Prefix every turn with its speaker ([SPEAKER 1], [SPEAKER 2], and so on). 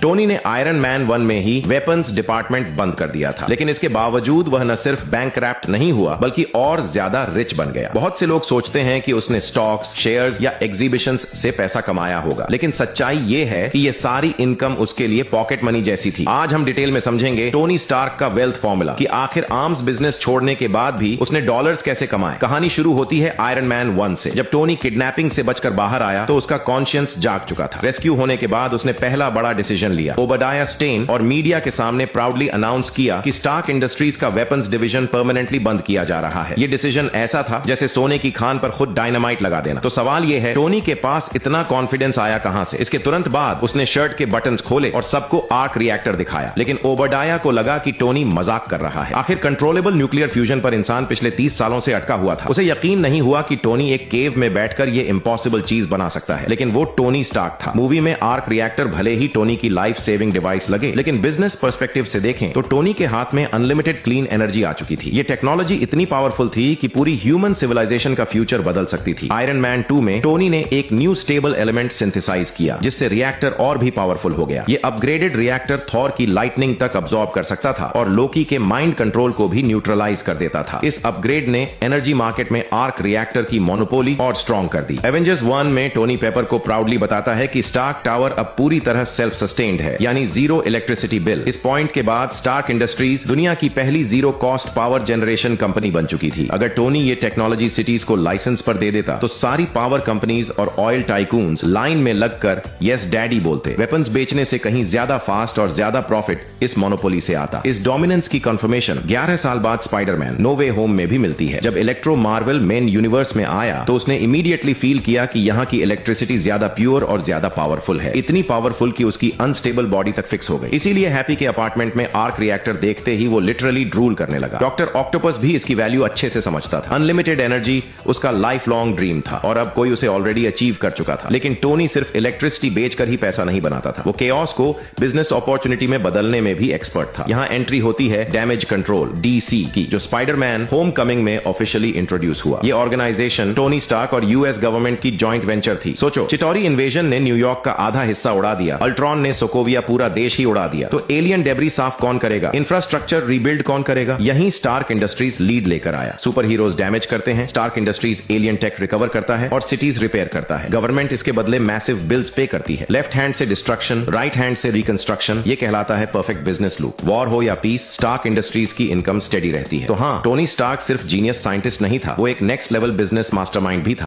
[SPEAKER 1] Tony ने iron man 1 में ही weapons department बंद कर दिया था, लेकिन इसके बावजूद वह न सिर्फ बैंकक्रप्ट नहीं हुआ बल्कि और ज्यादा रिच बन गया। बहुत से लोग सोचते हैं कि उसने स्टॉक्स, शेयर्स या एग्जीबिशंस से पैसा कमाया होगा, लेकिन सच्चाई ये है कि ये सारी इनकम उसके लिए पॉकेट मनी जैसी थी। आज हम डिटेल में समझेंगे टोनी स्टार्क का वेल्थ फॉर्मूला, कि आखिर आर्म्स बिजनेस छोड़ने के बाद भी उसने डॉलर्स कैसे कमाए। कहानी शुरू होती है आयरन मैन 1 से, जब टोनी किडनैपिंग से बचकर बाहर आया तो उसका कॉन्शियंस जाग चुका था। रेस्क्यू होने के बाद उसने पहला बड़ा डिसीजन लिया। ओबडाया स्टेन और मीडिया के सामने प्राउडली अनाउंस किया कि स्टार्क इंडस्ट्रीज का वेपन्स डिवीजन परमानेंटली बंद किया जा रहा है। यह डिसीजन ऐसा था जैसे सोने की खान पर खुद डायनामाइट लगा देना। तो सवाल यह है, टोनी के पास इतना कॉन्फिडेंस आया कहां से? इसके तुरंत बाद उसने शर्ट के बटन्स खोले और सबको आर्क रिएक्टर दिखाया, लेकिन ओबडाया को लगा कि टोनी मजाक कर रहा है। आखिर कंट्रोलेबल न्यूक्लियर फ्यूजन पर इंसान पिछले 30 सालों से अटका हुआ था। उसे यकीन नहीं हुआ कि टोनी एक केव में बैठकर यह इम्पॉसिबल चीज बना सकता है, लेकिन वो टोनी स्टार्क था। मूवी में आर्क रिएक्टर भले ही टोनी की लाइफ सेविंग डिवाइस लगे, लेकिन बिजनेस पर्सपेक्टिव से देखें तो टोनी के हाथ में अनलिमिटेड क्लीन एनर्जी आ चुकी थी। ये टेक्नोलॉजी इतनी पावरफुल थी कि पूरी ह्यूमन सिविलाइजेशन का फ्यूचर बदल सकती थी। आयरन मैन 2 में टोनी ने एक न्यू स्टेबल एलिमेंट सिंथेसाइज किया, जिससे रिएक्टर और भी पावरफुल हो गया। ये अपग्रेडेड रिएक्टर थॉर की लाइटनिंग तक अब्सॉर्ब कर सकता था और लोकी के माइंड कंट्रोल को भी न्यूट्रलाइज कर देता था। इस अपग्रेड ने एनर्जी मार्केट में आर्क रिएक्टर की मोनोपोली और स्ट्रॉन्ग कर दी। एवेंजर्स 1 में टोनी पेपर को प्राउडली बताता है कि स्टार्क टावर अब पूरी तरह सेल्फ सस्टेन्ड है, यानी जीरो इलेक्ट्रिसिटी बिल। इस पॉइंट के बाद स्टार्क इंडस्ट्रीज दुनिया की पहली zero cost power generation company बन चुकी थी। अगर टोनी ये टेक्नोलॉजी सिटीज को लाइसेंस पर दे देता तो सारी पावर कंपनीज और ऑयल टाइकून्स लाइन में लगकर यस डैडी बोलते। वेपन्स बेचने से कहीं ज्यादा फास्ट और ज्यादा प्रॉफिट इस मोनोपोली से आता। इस डोमिनेंस की कंफर्मेशन 11 साल बाद स्पाइडरमैन नो वे होम में भी मिलती है। जब इलेक्ट्रो मार्वल मेन यूनिवर्स में आया तो उसने इमीडिएटली फील किया कि यहाँ की इलेक्ट्रिसिटी ज्यादा प्योर और ज्यादा पावरफुल है, इतनी पावरफुल कि उसकी अनस्टेबल बॉडी तक फिक्स हो गई। इसीलिए हैप्पी के अपार्टमेंट में आर्क रिएक्टर देखते ही वो लिटरली ड्रूल करने लगा। डॉक्टर ऑक्टोपस भी इसकी वैल्यू अच्छे से समझता था। अनलिमिटेड एनर्जी उसका लाइफ लॉन्ग ड्रीम था और अब कोई उसे ऑलरेडी अचीव कर चुका था। लेकिन टोनी सिर्फ इलेक्ट्रिसिटी बेचकर ही पैसा नहीं बनाता था, वो केओस को बिजनेस अपॉर्चुनिटी में बदलने में भी एक्सपर्ट था। यहाँ एंट्री होती है डैमेज कंट्रोल डीसी की, जो स्पाइडरमैन होमकमिंग में ऑफिशियली इंट्रोड्यूस हुआ। ये ऑर्गेनाइजेशन टोनी स्टार्क और यूएस गवर्नमेंट की जॉइंट वेंचर थी। सोचो, चिटोरी इन्वेजन ने न्यूयॉर्क का आधा हिस्सा उड़ा दिया, अल्ट्रॉन ने सोकोविया पूरा देश ही उड़ा दिया, तो एलियन डेब्री साफ कौन करेगा? इंफ्रास्ट्रक्चर रीबिल्ड कौन करेगा? यहीं स्टार्क इंडस्ट्रीज लीड लेकर आया। सुपर हीरोज डैमेज करते हैं, Stark Industries alien tech recover करता है और सिटीज रिपेयर करता है। गवर्नमेंट इसके बदले मैसिव बिल्स पे करती है। लेफ्ट हैंड से डिस्ट्रक्शन, राइट हैंड से रिकंस्ट्रक्शन, ये कहलाता है परफेक्ट बिजनेस लूप। वॉर हो या पीस, स्टार्क इंडस्ट्रीज की इनकम स्टेडी रहती है। तो हाँ, टोनी स्टार्क सिर्फ जीनियस साइंटिस्ट नहीं था, वो एक नेक्स्ट लेवल बिजनेस मास्टरमाइंड भी था।